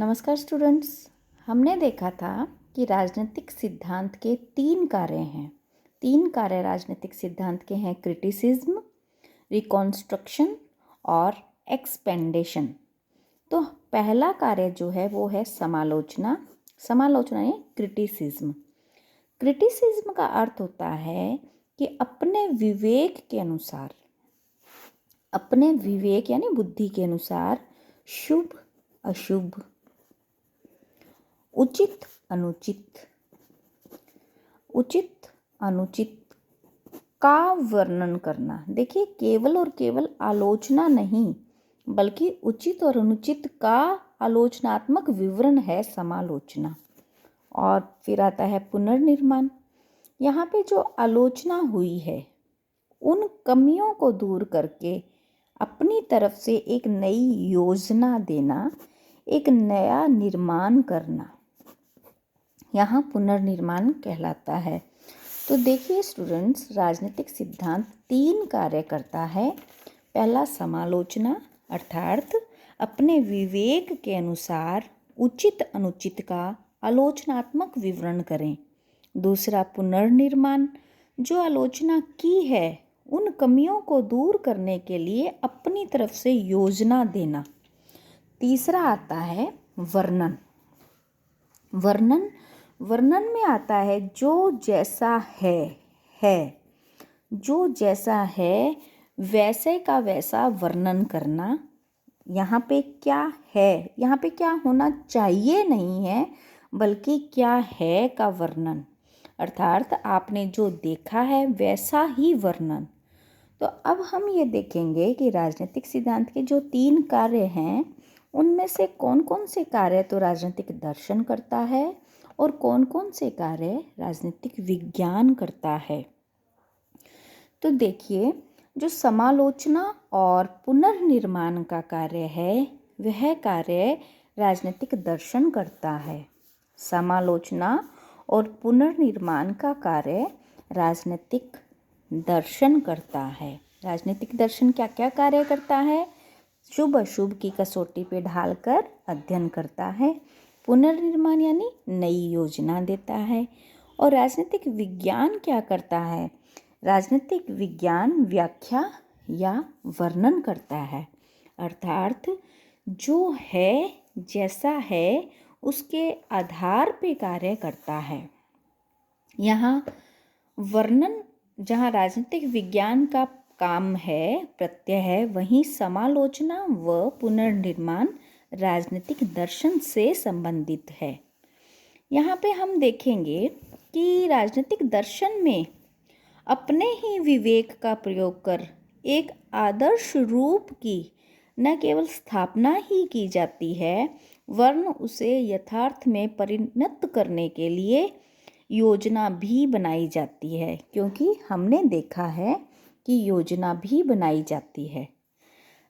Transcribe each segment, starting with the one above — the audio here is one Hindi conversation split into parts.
नमस्कार स्टूडेंट्स। हमने देखा था कि राजनीतिक सिद्धांत के 3 कार्य हैं। 3 कार्य राजनीतिक सिद्धांत के हैं: क्रिटिसिज्म, रिकॉन्स्ट्रक्शन और एक्सपेंडेशन। तो पहला कार्य जो है वो है समालोचना। समालोचना यानी क्रिटिसिज्म। क्रिटिसिज्म का अर्थ होता है कि अपने विवेक के अनुसार, अपने विवेक यानी बुद्धि के अनुसार शुभ अशुभ, उचित अनुचित, उचित अनुचित का वर्णन करना। देखिए, केवल और केवल आलोचना नहीं बल्कि उचित और अनुचित का आलोचनात्मक विवरण है समालोचना। और फिर आता है पुनर्निर्माण। यहाँ पे जो आलोचना हुई है उन कमियों को दूर करके अपनी तरफ से एक नई योजना देना, एक नया निर्माण करना, यहाँ पुनर्निर्माण कहलाता है। तो देखिए स्टूडेंट्स, राजनीतिक सिद्धांत 3 कार्य करता है। पहला समालोचना अर्थात अपने विवेक के अनुसार उचित अनुचित का आलोचनात्मक विवरण करें। दूसरा पुनर्निर्माण, जो आलोचना की है उन कमियों को दूर करने के लिए अपनी तरफ से योजना देना। तीसरा आता है वर्णन। वर्णन में आता है जो जैसा है, जो जैसा है वैसे का वैसा वर्णन करना। यहाँ पे क्या है, यहाँ पे क्या होना चाहिए नहीं है बल्कि क्या है का वर्णन, अर्थात आपने जो देखा है वैसा ही वर्णन। तो अब हम ये देखेंगे कि राजनीतिक सिद्धांत के जो 3 कार्य हैं उनमें से कौन कौन से कार्य तो राजनीतिक दर्शन करता है और कौन कौन से कार्य राजनीतिक विज्ञान करता है। तो देखिए, जो समालोचना और पुनर्निर्माण का कार्य है वह कार्य राजनीतिक दर्शन करता है। समालोचना और पुनर्निर्माण का कार्य राजनीतिक दर्शन करता है। राजनीतिक दर्शन क्या क्या कार्य करता है? शुभ अशुभ की कसौटी पे ढालकर अध्ययन करता है। पुनर्निर्माण यानी नई योजना देता है। और राजनीतिक विज्ञान क्या करता है? राजनीतिक विज्ञान व्याख्या या वर्णन करता है, अर्थात जो है जैसा है उसके आधार पे कार्य करता है। यहाँ वर्णन, जहाँ राजनीतिक विज्ञान का काम है, प्रत्यय है, वहीं समालोचना व पुनर्निर्माण राजनीतिक दर्शन से संबंधित है। यहाँ पे हम देखेंगे कि राजनीतिक दर्शन में अपने ही विवेक का प्रयोग कर एक आदर्श रूप की न केवल स्थापना ही की जाती है वरन उसे यथार्थ में परिणत करने के लिए योजना भी बनाई जाती है, क्योंकि हमने देखा है कि योजना भी बनाई जाती है।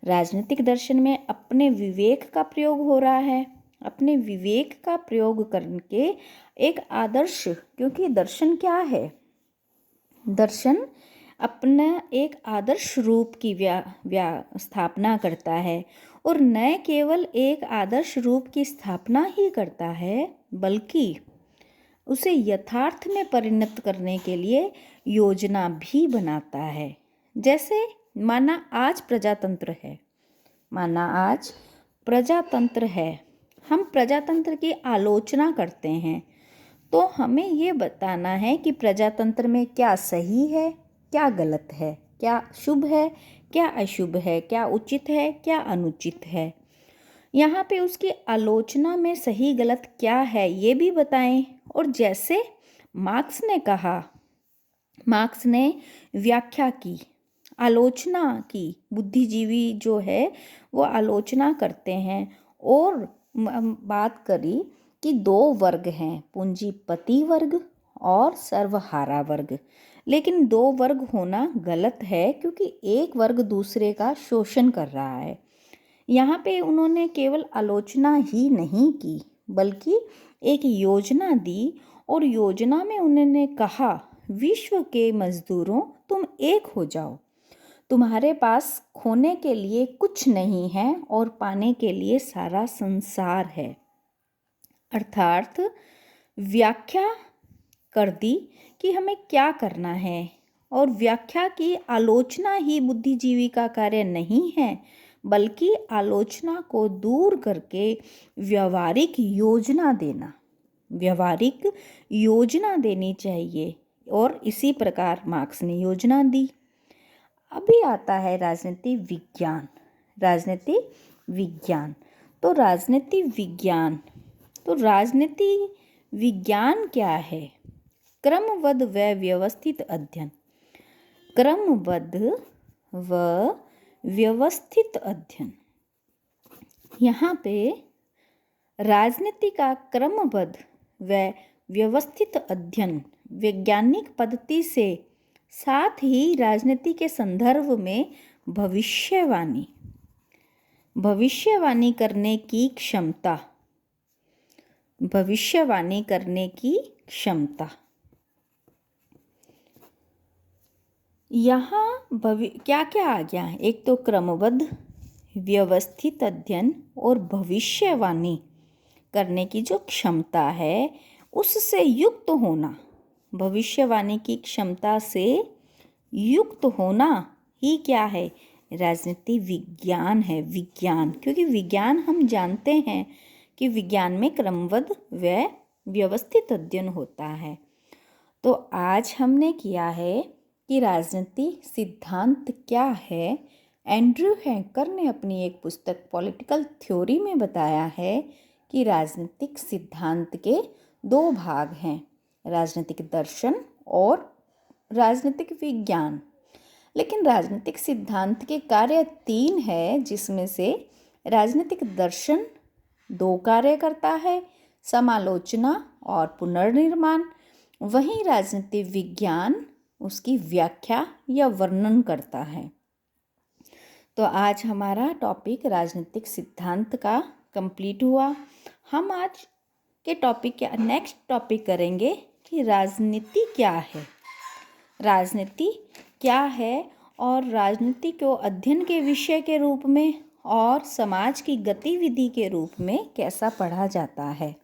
राजनीतिक दर्शन में अपने विवेक का प्रयोग हो रहा है। अपने विवेक का प्रयोग करके एक आदर्श, क्योंकि दर्शन क्या है? दर्शन अपना एक आदर्श रूप की स्थापना करता है और न केवल एक आदर्श रूप की स्थापना ही करता है बल्कि उसे यथार्थ में परिणत करने के लिए योजना भी बनाता है। जैसे माना आज प्रजातंत्र है, माना आज प्रजातंत्र है, हम प्रजातंत्र की आलोचना करते हैं तो हमें ये बताना है कि प्रजातंत्र में क्या सही है, क्या गलत है, क्या शुभ है, क्या अशुभ है, क्या उचित है, क्या अनुचित है। यहाँ पे उसकी आलोचना में सही गलत क्या है ये भी बताएं। और जैसे मार्क्स ने कहा, मार्क्स ने व्याख्या की, आलोचना की, बुद्धिजीवी जो है वो आलोचना करते हैं और बात करी कि 2 वर्ग हैं, पूंजीपति वर्ग और सर्वहारा वर्ग। लेकिन 2 वर्ग होना गलत है क्योंकि एक वर्ग दूसरे का शोषण कर रहा है। यहाँ पे उन्होंने केवल आलोचना ही नहीं की बल्कि एक योजना दी और योजना में उन्होंने कहा, विश्व के मजदूरों तुम एक हो जाओ, तुम्हारे पास खोने के लिए कुछ नहीं है और पाने के लिए सारा संसार है। अर्थात व्याख्या कर दी कि हमें क्या करना है, और व्याख्या की आलोचना ही बुद्धिजीवी का कार्य नहीं है, बल्कि आलोचना को दूर करके व्यवहारिक योजना देनी चाहिए, और इसी प्रकार मार्क्स ने योजना दी। अभी आता है राजनीति विज्ञान। तो राजनीति विज्ञान क्या है? क्रमबद्ध व व्यवस्थित अध्ययन। यहाँ पे राजनीति का क्रमबद्ध व व्यवस्थित अध्ययन वैज्ञानिक पद्धति से, साथ ही राजनीति के संदर्भ में भविष्यवाणी करने की क्षमता। यहाँ क्या क्या आ गया? एक तो क्रमबद्ध, व्यवस्थित अध्ययन और भविष्यवाणी करने की जो क्षमता है उससे युक्त होना, भविष्यवाणी की क्षमता से युक्त होना ही क्या है? राजनीति विज्ञान है। क्योंकि विज्ञान हम जानते हैं कि विज्ञान में क्रमबद्ध व व्यवस्थित अध्ययन होता है। तो आज हमने किया है कि राजनीति सिद्धांत क्या है। एंड्रयू हैंकर ने अपनी एक पुस्तक पॉलिटिकल थ्योरी में बताया है कि राजनीतिक सिद्धांत के 2 भाग हैं, राजनीतिक दर्शन और राजनीतिक विज्ञान। लेकिन राजनीतिक सिद्धांत के कार्य 3 है, जिसमें से राजनीतिक दर्शन 2 कार्य करता है, समालोचना और पुनर्निर्माण। वहीं राजनीतिक विज्ञान उसकी व्याख्या या वर्णन करता है। तो आज हमारा टॉपिक राजनीतिक सिद्धांत का कंप्लीट हुआ। हम आज के टॉपिक के नेक्स्ट टॉपिक करेंगे कि राजनीति क्या है और राजनीति को अध्ययन के विषय के रूप में और समाज की गतिविधि के रूप में कैसा पढ़ा जाता है।